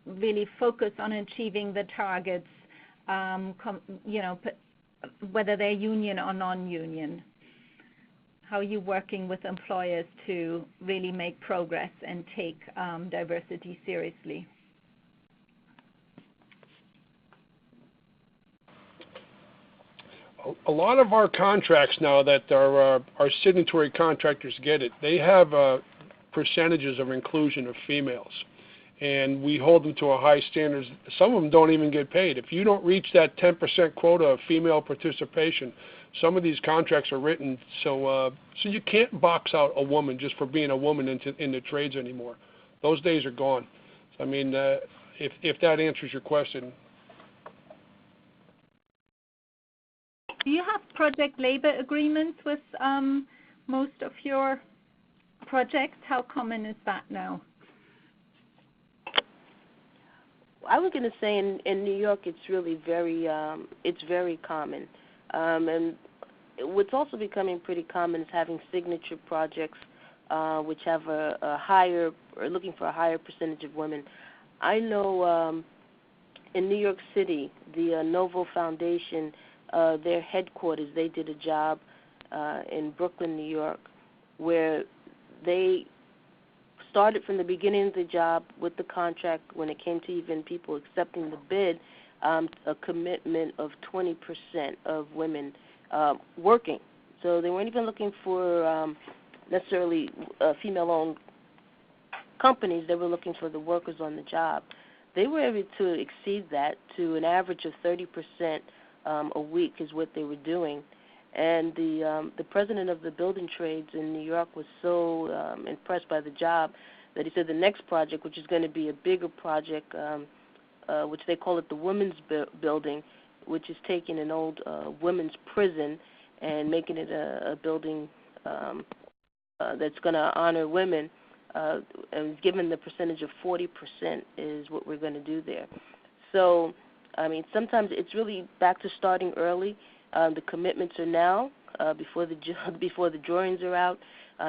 really focus on achieving the targets, whether they're union or non-union? How are you working with employers to really make progress and take diversity seriously? A lot of our contracts now that our signatory contractors get it, they have percentages of inclusion of females, and we hold them to a high standard. Some of them don't even get paid. If you don't reach that 10% quota of female participation, some of these contracts are written so you can't box out a woman just for being a woman in the trades anymore. Those days are gone. I mean, if that answers your question. Do you have project labor agreements with most of your projects? How common is that now? I was going to say in New York it's really very common. And what's also becoming pretty common is having signature projects which have a higher, or looking for a higher percentage of women. I know in New York City, the Novo Foundation, their headquarters, they did a job in Brooklyn, New York, where they started from the beginning of the job with the contract, when it came to even people accepting the bid, a commitment of 20% of women working. So they weren't even looking for necessarily female-owned companies. They were looking for the workers on the job. They were able to exceed that to an average of 30% a week is what they were doing. And the president of the building trades in New York was so impressed by the job that he said the next project, which is going to be a bigger project, which they call it the Women's Building, which is taking an old women's prison and making it a building that's going to honor women, and given the percentage of 40% is what we're going to do there. So, I mean, sometimes it's really back to starting early. The commitments are now before the drawings are out,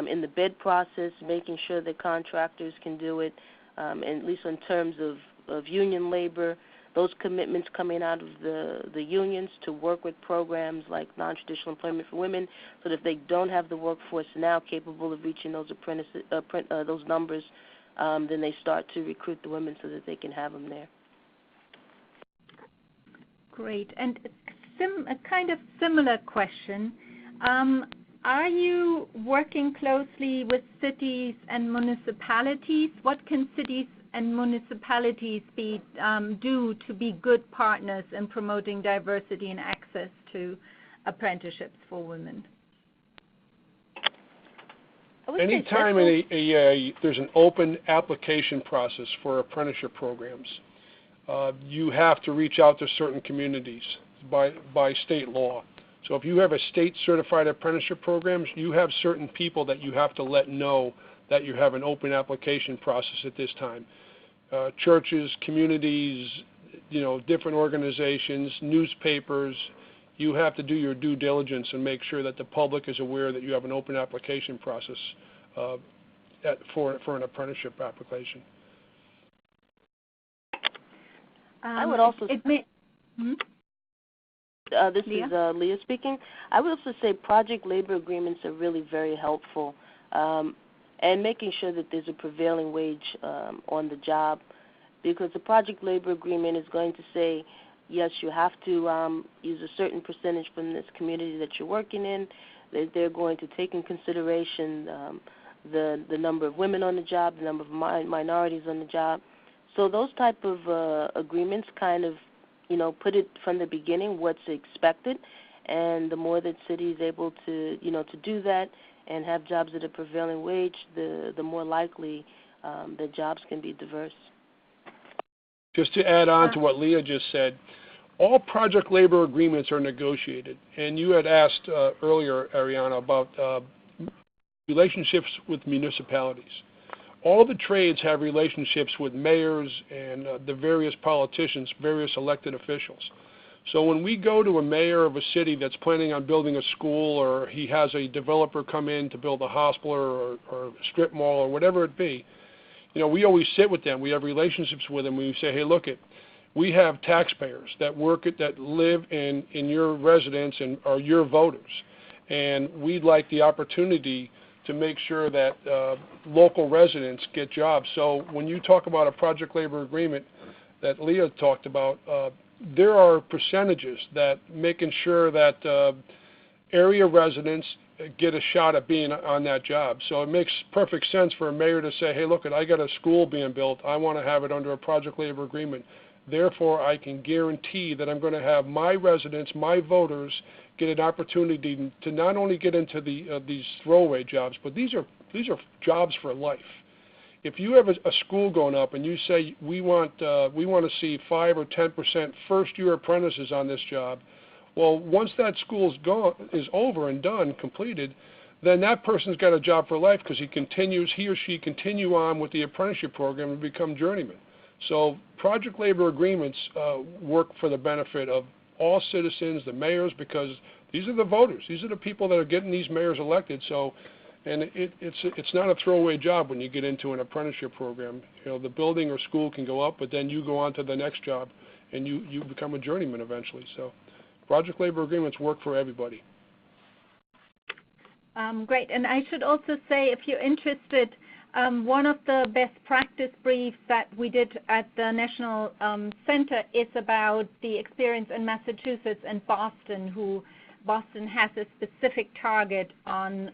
in the bid process, making sure that contractors can do it, and at least in terms of union labor, those commitments coming out of the unions to work with programs like non-traditional employment for women, so that if they don't have the workforce now capable of reaching those those numbers, then they start to recruit the women so that they can have them there. Great. And a kind of similar question. Are you working closely with cities and municipalities? What can cities and municipalities do to be good partners in promoting diversity and access to apprenticeships for women? Anytime there's an open application process for apprenticeship programs, you have to reach out to certain communities by state law. So if you have a state-certified apprenticeship programs, you have certain people that you have to let know that you have an open application process at this time. Churches, communities, different organizations, newspapers, you have to do your due diligence and make sure that the public is aware that you have an open application process for an apprenticeship application. I would also This is Leah speaking. I would also say project labor agreements are really very helpful, and making sure that there's a prevailing wage on the job, because the project labor agreement is going to say, yes, you have to use a certain percentage from this community that you're working in. They're going to take in consideration the number of women on the job, the number of minorities on the job. So those type of agreements kind of, put it from the beginning what's expected, and the more that city is able to, to do that and have jobs at a prevailing wage, the more likely that jobs can be diverse. Just to add on to what Leah just said, all project labor agreements are negotiated. And you had asked earlier, Ariana, about relationships with municipalities. All the trades have relationships with mayors and the various politicians, various elected officials. So when we go to a mayor of a city that's planning on building a school, or he has a developer come in to build a hospital or a strip mall or whatever it be, we always sit with them. We have relationships with them. We say, hey, look, we have taxpayers that live in your residence and are your voters, and we'd like the opportunity to make sure that local residents get jobs. So when you talk about a project labor agreement that Leah talked about, there are percentages that making sure that area residents get a shot at being on that job. So it makes perfect sense for a mayor to say, hey, look, I got a school being built. I want to have it under a project labor agreement. Therefore, I can guarantee that I'm going to have my residents, my voters, get an opportunity to not only get into these throwaway jobs, but these are jobs for life. If you have a school going up and you say we want to see 5 or 10% first-year apprentices on this job, well, once that school is over and done, completed, then that person's got a job for life, because he or she continue on with the apprenticeship program and become journeyman. So project labor agreements work for the benefit of all citizens, the mayors, because these are the voters. These are the people that are getting these mayors elected. So, and it's not a throwaway job when you get into an apprenticeship program. The building or school can go up, but then you go on to the next job, and you become a journeyman eventually. So project labor agreements work for everybody. Great. And I should also say, if you're interested, one of the best practice briefs that we did at the National Center is about the experience in Massachusetts and Boston, Boston has a specific target on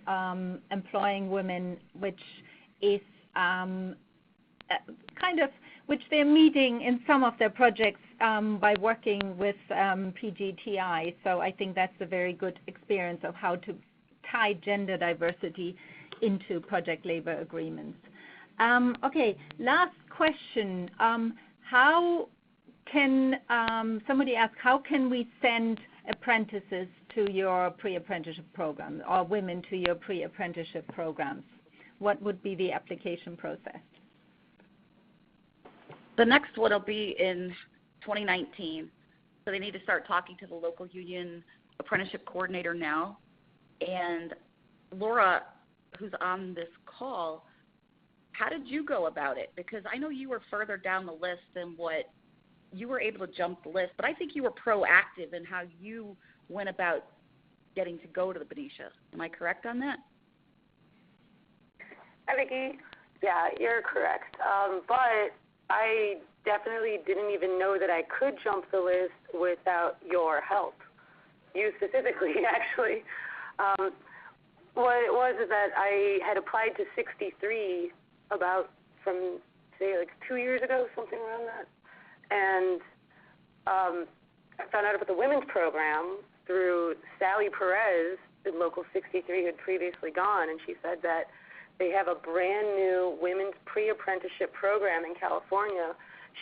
employing women, which is which they're meeting in some of their projects by working with PGTI. So I think that's a very good experience of how to tie gender diversity into project labor agreements. Okay, last question. How can somebody ask, how can we send apprentices to your pre-apprenticeship program, or women to your pre-apprenticeship programs? What would be the application process? The next one will be in 2019. So they need to start talking to the local union apprenticeship coordinator now. And Laura, who's on this call, how did you go about it? Because I know you were further down the list than what you were able to jump the list, but I think you were proactive in how you went about getting to go to the Benicia. Am I correct on that? Hi, Vicki. Yeah, you're correct. But I definitely didn't even know that I could jump the list without your help. You specifically, actually. What it was is that I had applied to 63 from, say, like 2 years ago, something around that. And I found out about the women's program through Sally Perez in Local 63, who had previously gone, and she said that they have a brand new women's pre-apprenticeship program in California.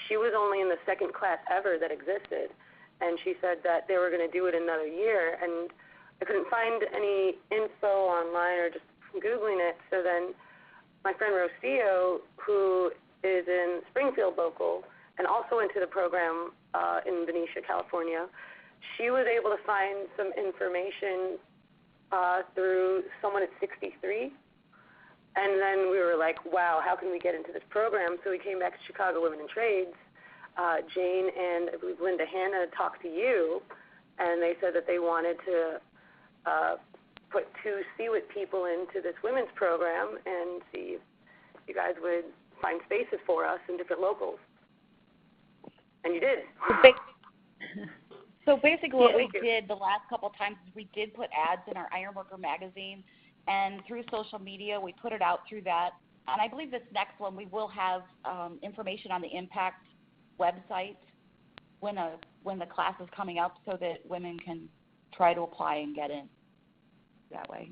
She was only in the second class ever that existed, and she said that they were going to do it another year, and I couldn't find any info online or just Googling it. So then my friend Rocio, who is in Springfield local and also into the program in Benicia, California, she was able to find some information through someone at 63. And then we were like, wow, how can we get into this program? So we came back to Chicago Women in Trades. Jane and I believe Linda Hanna talked to you, and they said that they wanted to put 2 CWIT people into this women's program and see if you guys would find spaces for us in different locals. And you did. So basically what we did the last couple of times is we did put ads in our Ironworker magazine, and through social media we put it out through that. And I believe this next one we will have information on the Impact website when the class is coming up so that women can try to apply and get in that way.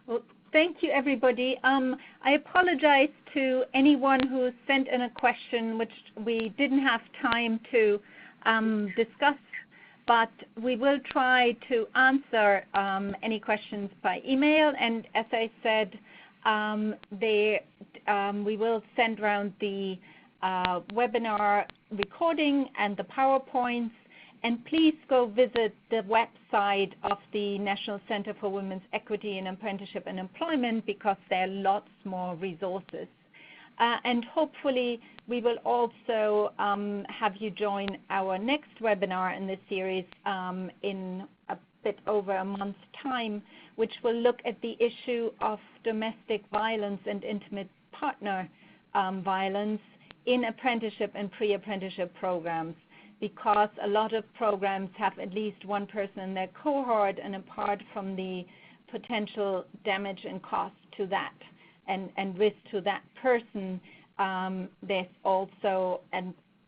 Well, thank you, everybody. I apologize to anyone who sent in a question which we didn't have time to discuss, but we will try to answer any questions by email. And as I said, we will send around the webinar recording and the PowerPoints. And please go visit the website of the National Center for Women's Equity in Apprenticeship and Employment, because there are lots more resources. And hopefully we will also have you join our next webinar in this series in a bit over a month's time, which will look at the issue of domestic violence and intimate partner violence in apprenticeship and pre-apprenticeship programs, because a lot of programs have at least one person in their cohort, and apart from the potential damage and cost to that and risk to that person, there's also a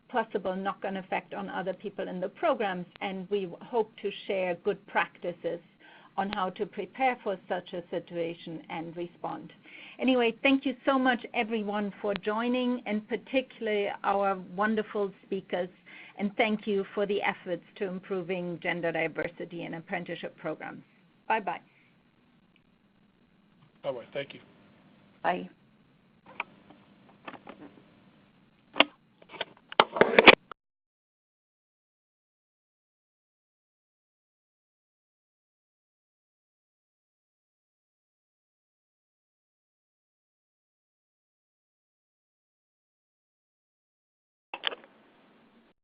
possible knock-on effect on other people in the programs, and we hope to share good practices on how to prepare for such a situation and respond. Anyway, thank you so much, everyone, for joining, and particularly our wonderful speakers. And thank you for the efforts to improving gender diversity in apprenticeship programs. Bye-bye. Bye-bye. Thank you. Bye.